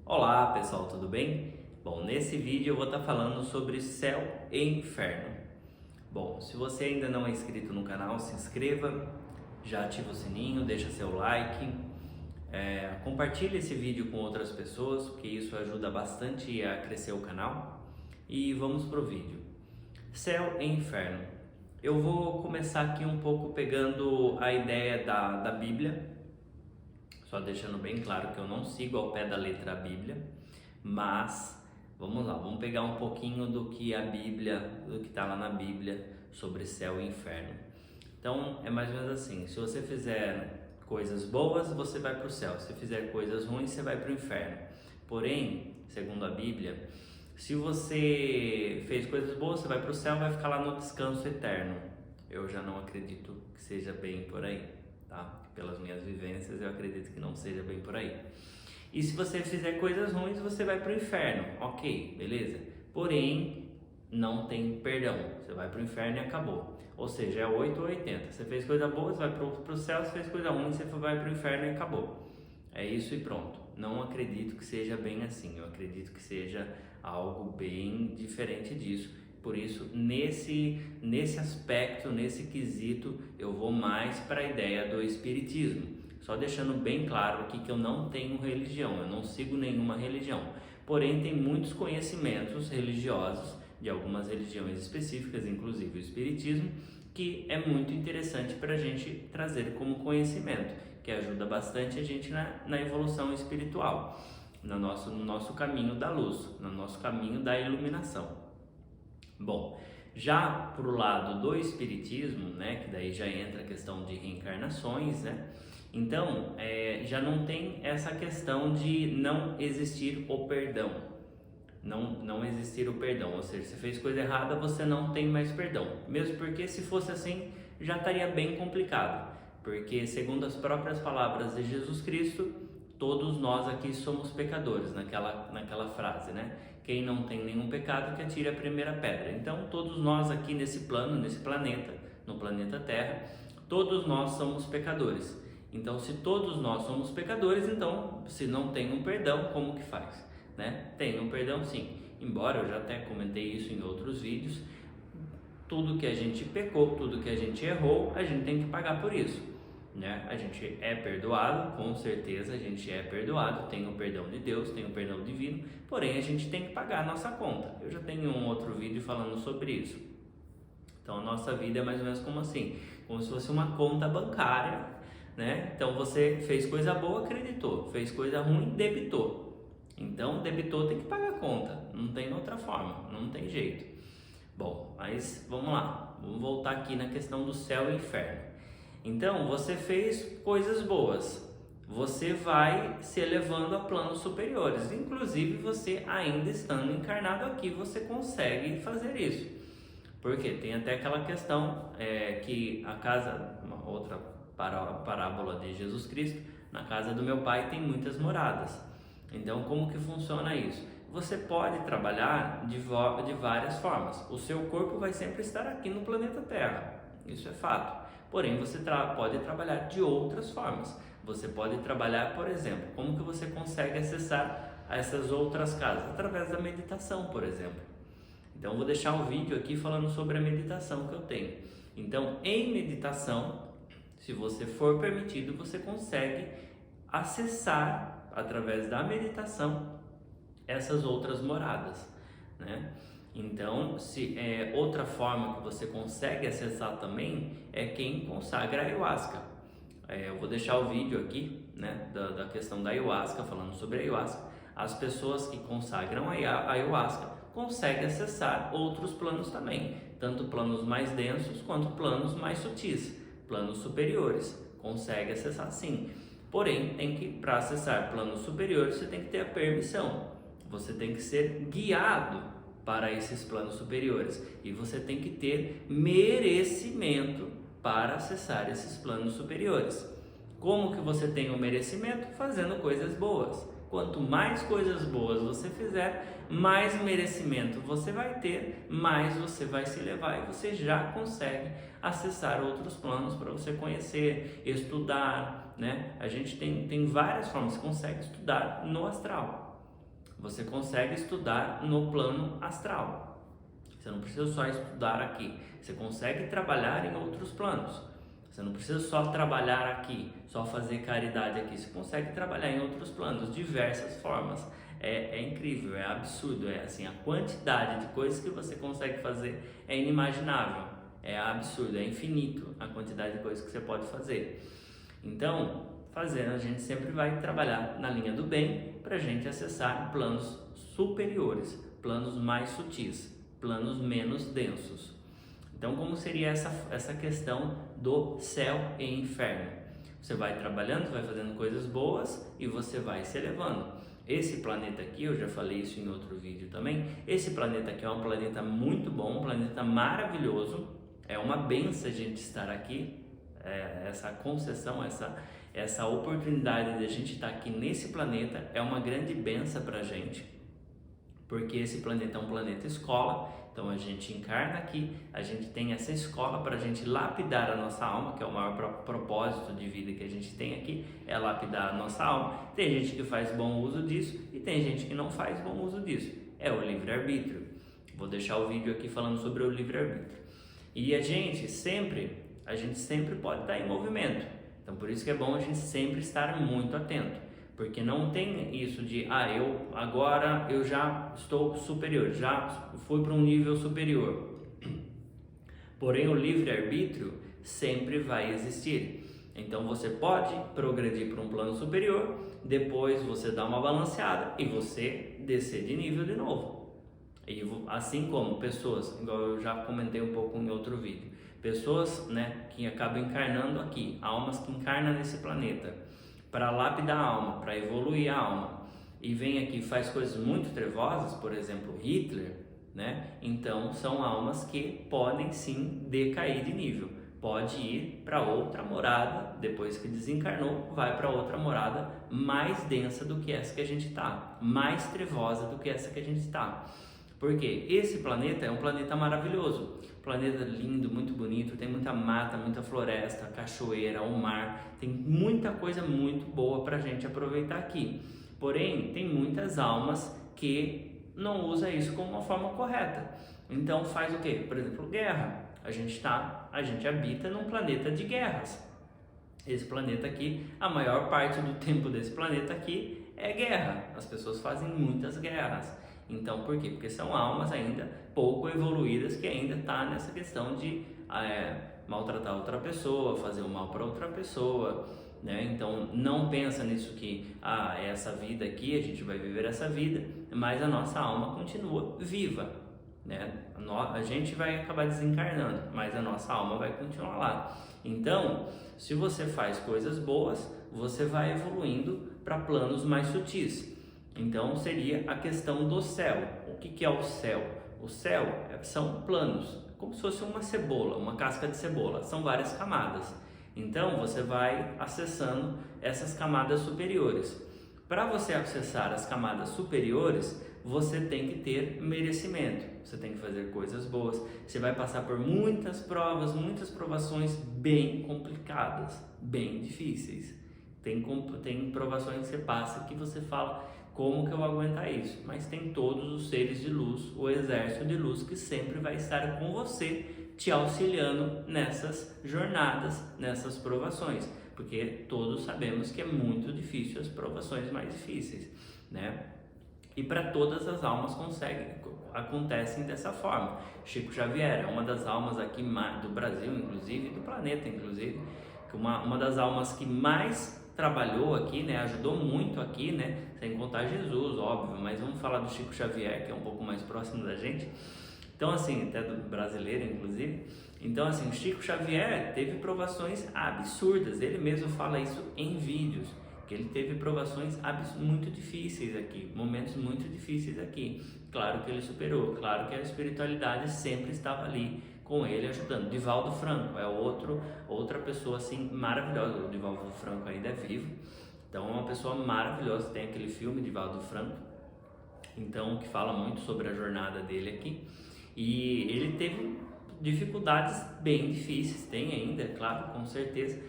Olá pessoal, tudo bem? Bom, nesse vídeo eu vou estar falando sobre céu e inferno. Bom, se você ainda não é inscrito no canal, se inscreva, já ativa o sininho, deixa seu like, compartilhe esse vídeo com outras pessoas, porque isso ajuda bastante a crescer o canal. E vamos pro vídeo. Céu e inferno. Eu vou começar aqui um pouco pegando a ideia da Bíblia, só deixando bem claro que eu não sigo ao pé da letra a Bíblia, mas vamos lá, vamos pegar um pouquinho do que a Bíblia, do que está lá na Bíblia sobre céu e inferno. Então é mais ou menos assim: se você fizer coisas boas, você vai para o céu; se fizer coisas ruins, você vai para o inferno. Porém, segundo a Bíblia, se você fez coisas boas, você vai para o céu, vai ficar lá no descanso eterno. Eu já não acredito que seja bem por aí, tá? Pelas minhas vivências, eu acredito que não seja bem por aí. E se você fizer coisas ruins, você vai para o inferno. Ok, beleza? Porém, não tem perdão. Você vai para o inferno e acabou. Ou seja, é 8 ou 80. Você fez coisa boa, você vai para o céu; se fez coisa ruim, você vai para o inferno e acabou. É isso e pronto. Não acredito que seja bem assim. Eu acredito que seja algo bem diferente disso. Por isso, nesse aspecto, nesse quesito, eu vou mais para a ideia do espiritismo. Só deixando bem claro aqui que eu não tenho religião, eu não sigo nenhuma religião. Porém, tem muitos conhecimentos religiosos, de algumas religiões específicas, inclusive o espiritismo, que é muito interessante para a gente trazer como conhecimento, que ajuda bastante a gente na evolução espiritual, no nosso caminho da luz, no nosso caminho da iluminação. Bom, já pro lado do espiritismo, né, que daí já entra a questão de reencarnações, né? Então, já não tem essa questão de não existir o perdão. Não existir o perdão, ou seja, você fez coisa errada, você não tem mais perdão. Mesmo porque se fosse assim, já estaria bem complicado. Porque segundo as próprias palavras de Jesus Cristo, todos nós aqui somos pecadores, naquela frase, né? Quem não tem nenhum pecado, que atire a primeira pedra. Então, todos nós aqui nesse plano, nesse planeta, no planeta Terra, todos nós somos pecadores. Então, se todos nós somos pecadores, então, se não tem um perdão, como que faz? Né? Tem um perdão sim. Embora eu já até comentei isso em outros vídeos, tudo que a gente pecou, tudo que a gente errou, a gente tem que pagar por isso. Né? A gente é perdoado, com certeza a gente é perdoado, tem o perdão de Deus, tem o perdão divino, porém a gente tem que pagar a nossa conta. Eu já tenho um outro vídeo falando sobre isso. Então a nossa vida é mais ou menos como assim, como se fosse uma conta bancária, né? Então você fez coisa boa, acreditou; fez coisa ruim, debitou. Então debitou, tem que pagar a conta, não tem outra forma, não tem jeito. Bom, mas vamos lá, vamos voltar aqui na questão do céu e inferno. Então, você fez coisas boas, você vai se elevando a planos superiores. Inclusive, você ainda estando encarnado aqui, você consegue fazer isso. Porque tem até aquela questão que a casa, uma outra parábola de Jesus Cristo, na casa do meu pai tem muitas moradas. Então, como que funciona isso? Você pode trabalhar de várias formas. O seu corpo vai sempre estar aqui no planeta Terra, isso é fato. Porém, você pode trabalhar de outras formas. Você pode trabalhar, por exemplo, como que você consegue acessar essas outras casas? Através da meditação, por exemplo. Então, vou deixar um vídeo aqui falando sobre a meditação que eu tenho. Então, em meditação, se você for permitido, você consegue acessar, através da meditação, essas outras moradas, né? Então, outra forma que você consegue acessar também é quem consagra a ayahuasca. Eu vou deixar o vídeo aqui, né, da questão da ayahuasca, falando sobre a ayahuasca. As pessoas que consagram a ayahuasca conseguem acessar outros planos também, tanto planos mais densos quanto planos mais sutis, planos superiores. Consegue acessar sim. Porém, para acessar planos superiores, você tem que ter a permissão. Você tem que ser guiado para esses planos superiores e você tem que ter merecimento para acessar esses planos superiores. Como que você tem o merecimento? Fazendo coisas boas. Quanto mais coisas boas você fizer, mais merecimento você vai ter, mais você vai se elevar e você já consegue acessar outros planos para você conhecer, estudar, né? A gente tem várias formas. Você consegue estudar no astral. você consegue estudar no plano astral. Você não precisa só estudar aqui, você consegue trabalhar em outros planos. Você não precisa só trabalhar aqui, só fazer caridade aqui, você consegue trabalhar em outros planos, diversas formas. É incrível, é absurdo, é assim, a quantidade de coisas que você consegue fazer é inimaginável, é absurdo, é infinito a quantidade de coisas que você pode fazer. Então, a gente sempre vai trabalhar na linha do bem para a gente acessar planos superiores, planos mais sutis, planos menos densos. Então, como seria essa questão do céu e inferno? Você vai trabalhando, vai fazendo coisas boas e você vai se elevando. Esse planeta aqui, eu já falei isso em outro vídeo também, esse planeta aqui é um planeta muito bom, um planeta maravilhoso, é uma benção a gente estar aqui, essa concessão, essa oportunidade de a gente estar aqui nesse planeta é uma grande benção para a gente, porque esse planeta é um planeta escola. Então a gente encarna aqui, a gente tem essa escola para a gente lapidar a nossa alma, que é o maior propósito de vida que a gente tem aqui, é lapidar a nossa alma. Tem gente que faz bom uso disso e tem gente que não faz bom uso disso, é o livre-arbítrio. Vou deixar o vídeo aqui falando sobre o livre-arbítrio. E a gente sempre pode estar em movimento, então por isso que é bom a gente sempre estar muito atento. Porque não tem isso de, agora eu já estou superior, já fui para um nível superior. Porém, o livre-arbítrio sempre vai existir. Então você pode progredir para um plano superior, depois você dá uma balanceada e você descer de nível de novo. E assim como pessoas, igual eu já comentei um pouco em outro vídeo, pessoas, né, que acabam encarnando aqui, almas que encarnam nesse planeta, para lapidar a alma, para evoluir a alma, e vem aqui e faz coisas muito trevosas, por exemplo, Hitler, né? Então são almas que podem sim decair de nível, pode ir para outra morada, depois que desencarnou, vai para outra morada mais densa do que essa que a gente está, mais trevosa do que essa que a gente está. Porque esse planeta é um planeta maravilhoso, planeta lindo, muito bonito, tem muita mata, muita floresta, cachoeira, o mar, tem muita coisa muito boa para a gente aproveitar aqui. Porém, tem muitas almas que não usam isso como uma forma correta. Então faz o quê? Por exemplo, guerra. A gente habita num planeta de guerras. Esse planeta aqui, a maior parte do tempo desse planeta aqui é guerra. As pessoas fazem muitas guerras. Então, por quê? Porque são almas ainda pouco evoluídas que ainda tá nessa questão de maltratar outra pessoa, fazer o mal para outra pessoa, né? Então, não pensa nisso que essa vida aqui, a gente vai viver essa vida, mas a nossa alma continua viva, né? A gente vai acabar desencarnando, mas a nossa alma vai continuar lá. Então, se você faz coisas boas, você vai evoluindo para planos mais sutis. Então seria a questão do céu. O que é o céu? O céu são planos, como se fosse uma cebola, uma casca de cebola, são várias camadas. Então você vai acessando essas camadas superiores. Para você acessar as camadas superiores, você tem que ter merecimento, você tem que fazer coisas boas, você vai passar por muitas provas, muitas provações bem complicadas, bem difíceis. Tem provações que você passa que você fala, como que eu vou aguentar isso? Mas tem todos os seres de luz, o exército de luz que sempre vai estar com você, te auxiliando nessas jornadas, nessas provações, porque todos sabemos que é muito difícil as provações mais difíceis, né? E para todas as almas acontecem dessa forma. Chico Xavier é uma das almas aqui do Brasil, inclusive, do planeta, inclusive, uma das almas que mais trabalhou aqui, né, ajudou muito aqui, né, sem contar Jesus, óbvio, mas vamos falar do Chico Xavier, que é um pouco mais próximo da gente. Então, assim, até do brasileiro, inclusive. Então, assim, o Chico Xavier teve provações absurdas, ele mesmo fala isso em vídeos, que ele teve provações muito difíceis aqui, momentos muito difíceis aqui. Claro que ele superou, claro que a espiritualidade sempre estava ali com ele ajudando. Divaldo Franco é outra pessoa assim maravilhosa. O Divaldo Franco ainda é vivo, então é uma pessoa maravilhosa. Tem aquele filme Divaldo Franco, então, que fala muito sobre a jornada dele aqui, e ele teve dificuldades bem difíceis, tem ainda, é claro, com certeza,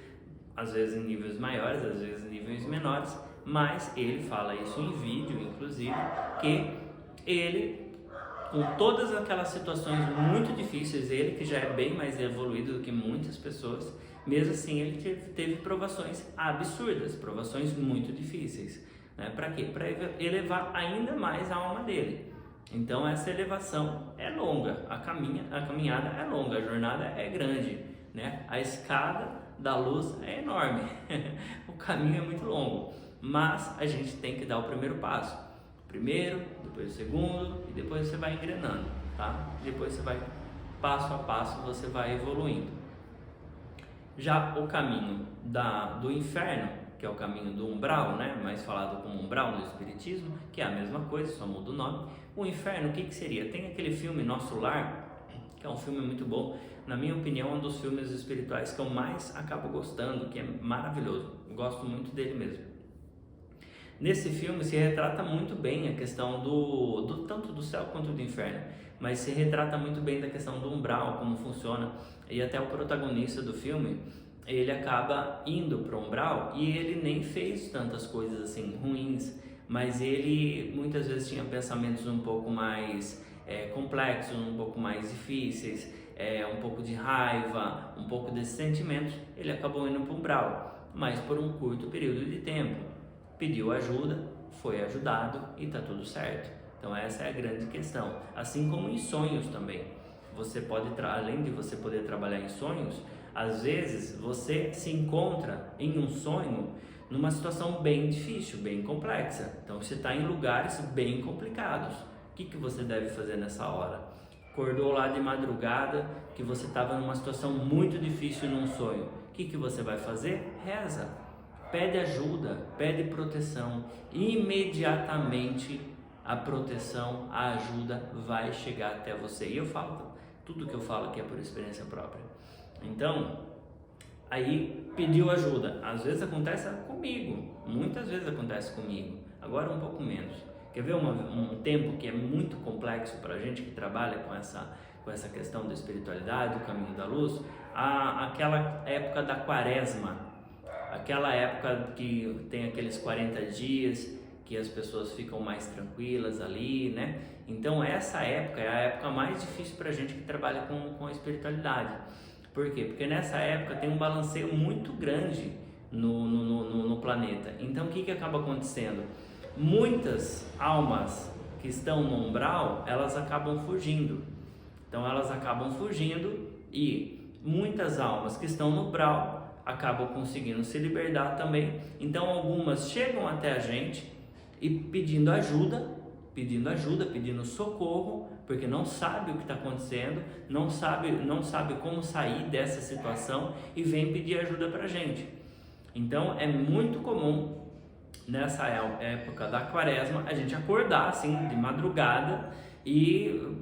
às vezes em níveis maiores, às vezes em níveis menores, mas ele fala isso em vídeo, inclusive, que ele, com todas aquelas situações muito difíceis, ele que já é bem mais evoluído do que muitas pessoas, mesmo assim ele teve provações absurdas, provações muito difíceis, né? Para quê? Para elevar ainda mais a alma dele. Então essa elevação é longa, a caminhada é longa, a jornada é grande, né? A escada da luz é enorme, o caminho é muito longo, mas a gente tem que dar o primeiro passo. Primeiro, depois o segundo e depois você vai engrenando, tá? Depois você vai, passo a passo, você vai evoluindo. Já o caminho do inferno, que é o caminho do umbral, né? Mais falado como umbral no espiritismo, que é a mesma coisa, só muda o nome. O inferno, o que seria? Tem aquele filme Nosso Lar, que é um filme muito bom, na minha opinião, é um dos filmes espirituais que eu mais acabo gostando, que é maravilhoso, gosto muito dele mesmo. Nesse filme se retrata muito bem a questão tanto do céu quanto do inferno, mas se retrata muito bem da questão do umbral, como funciona, e até o protagonista do filme, ele acaba indo para o umbral e ele nem fez tantas coisas assim ruins, mas ele muitas vezes tinha pensamentos um pouco mais complexos, um pouco mais difíceis, um pouco de raiva, um pouco desses sentimentos, ele acabou indo para o umbral, mas por um curto período de tempo. Pediu ajuda, foi ajudado e está tudo certo. Então essa é a grande questão. Assim como em sonhos também. Você pode, além de você poder trabalhar em sonhos, às vezes você se encontra em um sonho numa situação bem difícil, bem complexa. Então você está em lugares bem complicados. O que você deve fazer nessa hora? Acordou lá de madrugada que você estava numa situação muito difícil num sonho. O que você vai fazer? Reza. Pede ajuda, pede proteção, imediatamente a proteção, a ajuda vai chegar até você. E eu falo, tudo que eu falo aqui é por experiência própria. Então, aí pediu ajuda, às vezes acontece comigo, muitas vezes acontece comigo, agora um pouco menos. Quer ver um tempo que é muito complexo para a gente que trabalha com essa questão da espiritualidade, do caminho da luz? Aquela época da quaresma. Aquela época que tem aqueles 40 dias que as pessoas ficam mais tranquilas ali, né? Então essa época é a época mais difícil para a gente que trabalha com a espiritualidade. Por quê? Porque nessa época tem um balanceio muito grande no planeta. Então o que acaba acontecendo? Muitas almas que estão no umbral, elas acabam fugindo. Então elas acabam fugindo e muitas almas que estão no umbral acabam conseguindo se libertar também. Então algumas chegam até a gente e pedindo ajuda, pedindo socorro, porque não sabe o que está acontecendo, não sabe como sair dessa situação e vem pedir ajuda para a gente. Então é muito comum nessa época da quaresma a gente acordar assim de madrugada e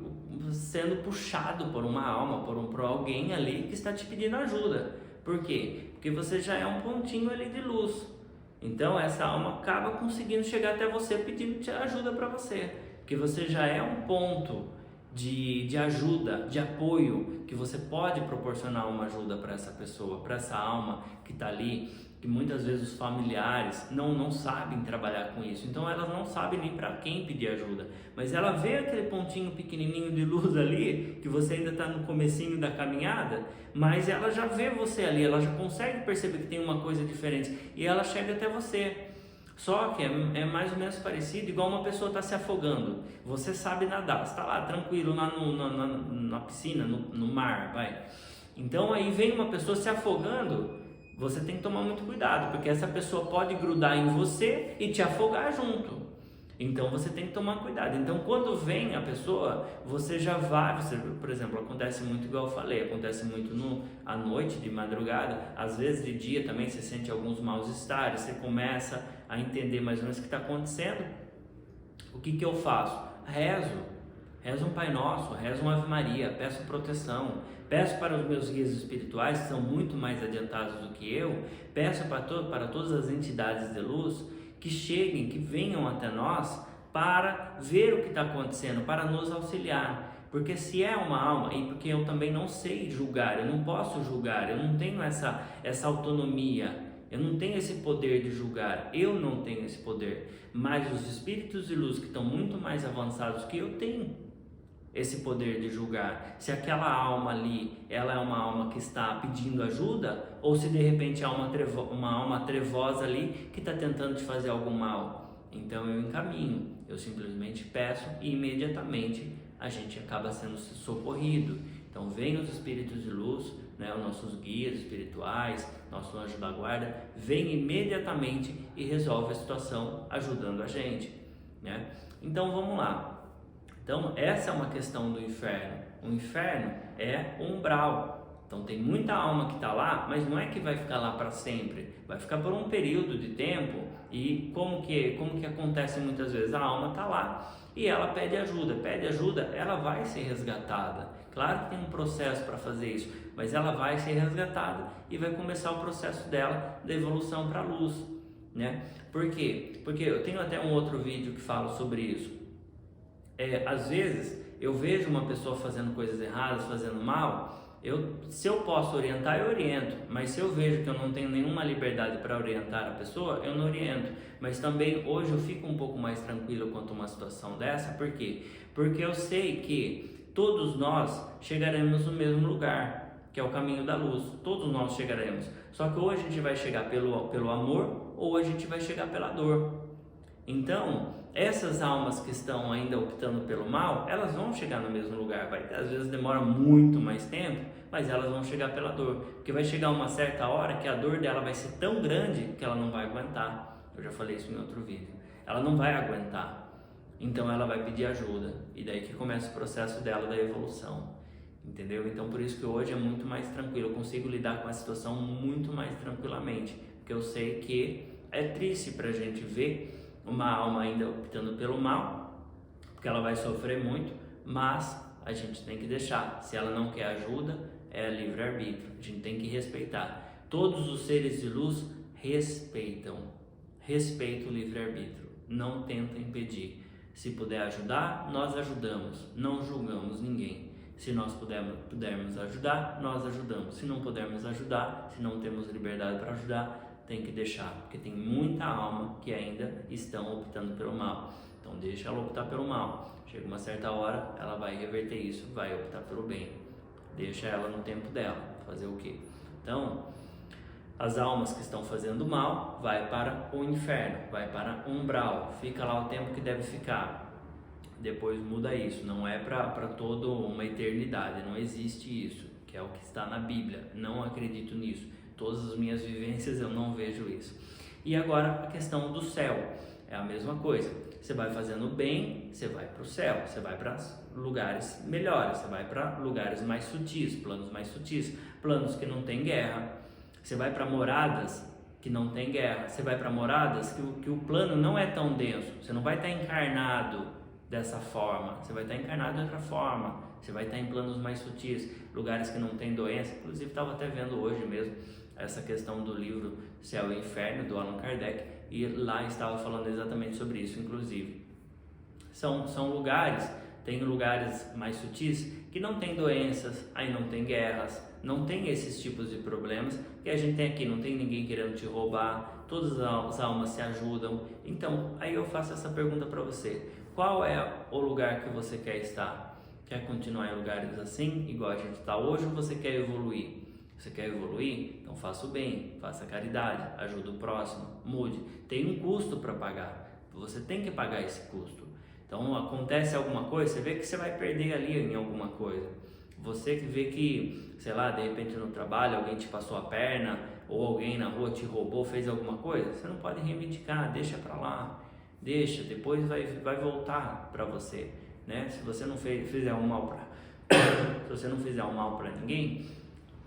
sendo puxado por uma alma, por alguém ali que está te pedindo ajuda. Por quê? Porque você já é um pontinho ali de luz. Então essa alma acaba conseguindo chegar até você pedindo ajuda para você. Porque você já é um ponto de ajuda, de apoio, que você pode proporcionar uma ajuda para essa pessoa, para essa alma que está ali, que muitas vezes os familiares não sabem trabalhar com isso. Então elas não sabem nem para quem pedir ajuda. Mas ela vê aquele pontinho pequenininho de luz ali, que você ainda está no comecinho da caminhada, mas ela já vê você ali, ela já consegue perceber que tem uma coisa diferente e ela chega até você. Só que é mais ou menos parecido, igual uma pessoa está se afogando. Você sabe nadar, você está lá tranquilo lá na piscina, no mar, vai. Então aí vem uma pessoa se afogando, você tem que tomar muito cuidado, porque essa pessoa pode grudar em você e te afogar junto. Então você tem que tomar cuidado. Então quando vem a pessoa, você já vai, por exemplo, acontece muito igual eu falei, acontece muito à noite, de madrugada, às vezes de dia também você sente alguns maus-estares, você começa a entender mais ou menos o que está acontecendo. O que eu faço? Rezo um Pai Nosso, rezo uma Ave Maria, peço proteção, peço para os meus guias espirituais, que são muito mais adiantados do que eu, peço para todas as entidades de luz, que cheguem, que venham até nós para ver o que está acontecendo, para nos auxiliar. Porque se é uma alma, e porque eu também não sei julgar, eu não posso julgar, eu não tenho essa autonomia Eu não tenho esse poder de julgar, eu não tenho esse poder, mas os espíritos de luz que estão muito mais avançados que eu têm esse poder de julgar. Se aquela alma ali, ela é uma alma que está pedindo ajuda, ou se de repente há uma alma trevosa ali que está tentando te fazer algum mal. Então eu encaminho, eu simplesmente peço e imediatamente a gente acaba sendo socorrido. Então vem os espíritos de luz, né, os nossos guias espirituais, nosso anjo da guarda, vem imediatamente e resolve a situação ajudando a gente, né? Então vamos lá. Então essa é uma questão do inferno. O inferno é umbral. Então tem muita alma que está lá, mas não é que vai ficar lá para sempre. Vai ficar por um período de tempo. E como que acontece muitas vezes? A alma está lá e ela pede ajuda, ela vai ser resgatada. Claro que tem um processo para fazer isso, mas ela vai ser resgatada e vai começar o processo dela da evolução para a luz, né? Por quê? Porque eu tenho até um outro vídeo que fala sobre isso. Às vezes eu vejo uma pessoa fazendo coisas erradas, fazendo mal, se eu posso orientar, eu oriento, mas se eu vejo que eu não tenho nenhuma liberdade para orientar a pessoa, eu não oriento. Mas também hoje eu fico um pouco mais tranquilo quanto a uma situação dessa. Por quê? Porque eu sei que todos nós chegaremos no mesmo lugar, que é o caminho da luz. Todos nós chegaremos, só que ou a gente vai chegar pelo amor, ou a gente vai chegar pela dor. Então, essas almas que estão ainda optando pelo mal, elas vão chegar no mesmo lugar. Às vezes demora muito mais tempo, mas elas vão chegar pela dor. Porque vai chegar uma certa hora que a dor dela vai ser tão grande que ela não vai aguentar. Eu já falei isso em outro vídeo. Ela não vai aguentar. Então ela vai pedir ajuda. E daí que começa o processo dela da evolução. Entendeu? Então por isso que hoje é muito mais tranquilo. Eu consigo lidar com a situação muito mais tranquilamente. Porque eu sei que é triste pra gente ver uma alma ainda optando pelo mal, porque ela vai sofrer muito, mas a gente tem que deixar. Se ela não quer ajuda, é livre-arbítrio, a gente tem que respeitar. Todos os seres de luz respeitam o livre-arbítrio, não tenta impedir. Se puder ajudar, nós ajudamos, não julgamos ninguém. Se nós pudermos ajudar, nós ajudamos. Se não pudermos ajudar, se não temos liberdade para ajudar, tem que deixar, porque tem muita alma que ainda estão optando pelo mal. Então deixa ela optar pelo mal. Chega uma certa hora, ela vai reverter isso, vai optar pelo bem. Deixa ela no tempo dela, fazer o quê? Então, as almas que estão fazendo mal, vai para o inferno, vai para o umbral, fica lá o tempo que deve ficar. Depois muda isso, não é para toda uma eternidade, não existe isso, que é o que está na Bíblia, não acredito nisso. Todas as minhas vivências eu não vejo isso. E agora a questão do céu, é a mesma coisa. Você vai fazendo bem, você vai para o céu, você vai para lugares melhores, você vai para lugares mais sutis, planos que não tem guerra. Você vai para moradas que não tem guerra, você vai para moradas que o plano não é tão denso, você não vai estar encarnado dessa forma, você vai estar encarnado de outra forma, você vai estar em planos mais sutis, lugares que não tem doença. Inclusive estava até vendo hoje mesmo essa questão do livro Céu e Inferno, do Allan Kardec, e lá estava falando exatamente sobre isso. Inclusive são lugares, tem lugares mais sutis que não tem doenças, aí não tem guerras, não tem esses tipos de problemas que a gente tem aqui, não tem ninguém querendo te roubar, todas as almas se ajudam. Então aí eu faço essa pergunta para você: qual é o lugar que você quer estar? Quer continuar em lugares assim, igual a gente está hoje, ou você quer evoluir? Você quer evoluir? Então faça o bem, faça a caridade, ajude o próximo, mude. Tem um custo para pagar, você tem que pagar esse custo. Então acontece alguma coisa, você vê que você vai perder ali em alguma coisa. Você que vê que, sei lá, de repente no trabalho alguém te passou a perna, ou alguém na rua te roubou, fez alguma coisa, você não pode reivindicar, deixa para lá. Deixa, depois vai voltar para você, né? Se você não fizer um mal se você não fizer um mal para ninguém,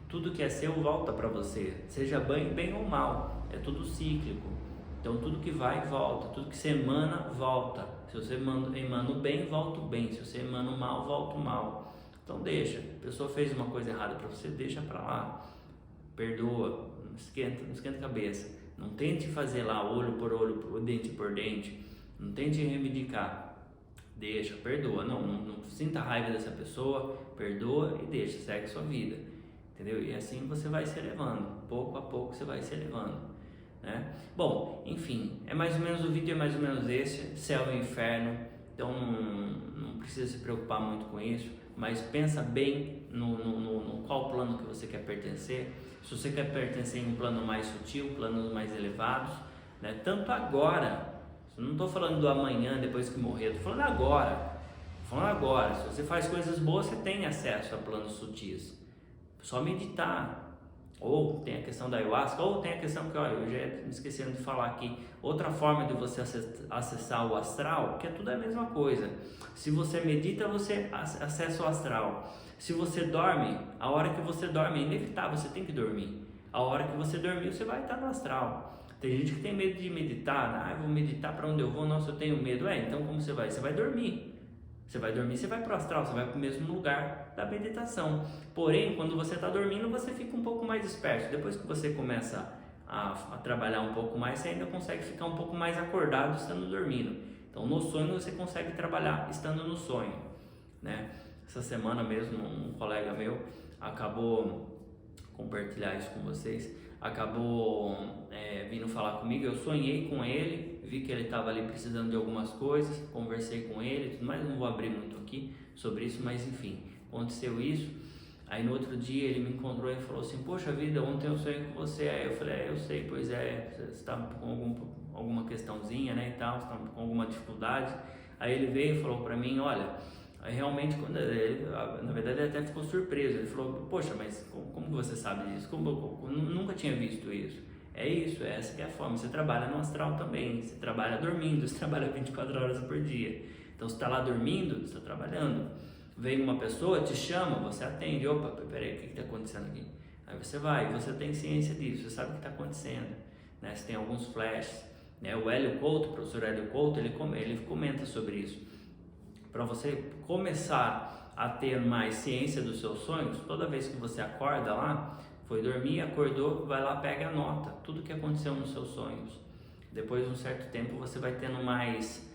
tudo que é seu volta para você, seja bem ou mal, é tudo cíclico. Então tudo que vai volta, tudo que você emana volta. Se você emana o bem, volta o bem. Se você emana o mal, volta o mal. Então deixa, a pessoa fez uma coisa errada para você, deixa para lá, perdoa, não esquenta a cabeça. Não tente fazer lá olho por olho, dente por dente. Não tente reivindicar. Deixa, perdoa. Não sinta raiva dessa pessoa, perdoa e deixa, segue sua vida. Entendeu? E assim você vai se elevando. Pouco a pouco você vai se elevando. né? Bom, enfim, o vídeo é mais ou menos esse, céu e inferno. Então não precisa se preocupar muito com isso, mas pensa bem no qual plano que você quer pertencer. Se você quer pertencer em um plano mais sutil, planos mais elevados, né? Tanto agora, eu não estou falando do amanhã depois que morrer, estou falando agora. Se você faz coisas boas, você tem acesso a planos sutis. Só meditar. Ou tem a questão da ayahuasca, ou tem a questão que, olha, eu já esqueci de falar aqui, outra forma de você acessar o astral, que é tudo a mesma coisa. Se você medita, você acessa o astral. Se você dorme, a hora que você dorme é inevitável, você tem que dormir. A hora que você dormir, você vai estar no astral. Tem gente que tem medo de meditar, eu vou meditar para onde eu vou, nossa, eu tenho medo. Então como você vai? Você vai dormir. Você vai dormir, você vai para o astral, você vai para o mesmo lugar da meditação. Porém, quando você está dormindo, você fica um pouco mais esperto. Depois que você começa a trabalhar um pouco mais, você ainda consegue ficar um pouco mais acordado estando dormindo. Então, no sonho, você consegue trabalhar estando no sonho, né? Essa semana mesmo, um colega meu acabou, compartilhar isso com vocês, acabou vindo falar comigo. Eu sonhei com ele, vi que ele estava ali precisando de algumas coisas, conversei com ele, mas não vou abrir muito aqui sobre isso, mas enfim, aconteceu isso. Aí no outro dia ele me encontrou e falou assim: poxa vida, ontem eu sonhei com você. Aí eu falei: eu sei, pois é, você está com alguma questãozinha, né, e tal, você está com alguma dificuldade. Aí ele veio e falou para mim: olha, aí realmente, quando ele, na verdade ele até ficou surpreso. Ele falou: poxa, mas como que você sabe disso? Eu nunca tinha visto isso. É isso, essa que é a forma. Você trabalha no astral também, você trabalha dormindo, você trabalha 24 horas por dia. Então você está lá dormindo, você está trabalhando. Vem uma pessoa, te chama, você atende. Opa, peraí, o que está acontecendo aqui? Aí você vai, você tem ciência disso, você sabe o que está acontecendo, né? Você tem alguns flashes, né? O Hélio Couto, o professor Hélio Couto, ele comenta sobre isso. Para você começar a ter mais ciência dos seus sonhos, toda vez que você acorda lá, foi dormir, acordou, vai lá, pega e anota tudo que aconteceu nos seus sonhos. Depois de um certo tempo você vai tendo mais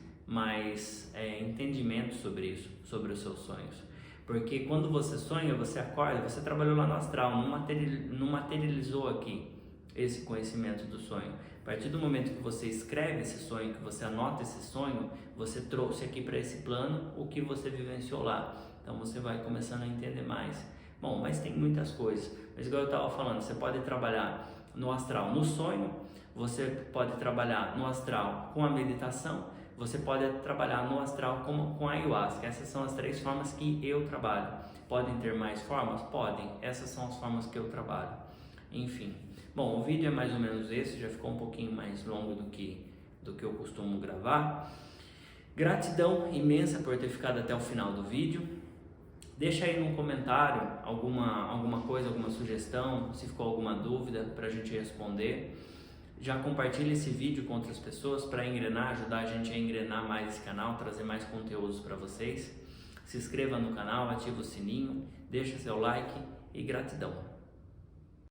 entendimento sobre isso, sobre os seus sonhos. Porque quando você sonha, você acorda, você trabalhou lá no astral, não materializou aqui esse conhecimento do sonho. A partir do momento que você escreve esse sonho, que você anota esse sonho, você trouxe aqui para esse plano o que você vivenciou lá. Então você vai começando a entender mais. Bom, mas tem muitas coisas. Mas igual eu estava falando, você pode trabalhar no astral no sonho, você pode trabalhar no astral com a meditação, você pode trabalhar no astral com a ayahuasca. Essas são as 3 formas que eu trabalho. Podem ter mais formas? Podem. Essas são as formas que eu trabalho. Enfim. Bom, o vídeo é mais ou menos esse, já ficou um pouquinho mais longo do que eu costumo gravar. Gratidão imensa por ter ficado até o final do vídeo. Deixa aí no comentário alguma coisa, alguma sugestão, se ficou alguma dúvida para a gente responder. Já compartilha esse vídeo com outras pessoas para ajudar a gente a engrenar mais esse canal, trazer mais conteúdos para vocês. Se inscreva no canal, ativa o sininho, deixa seu like e gratidão.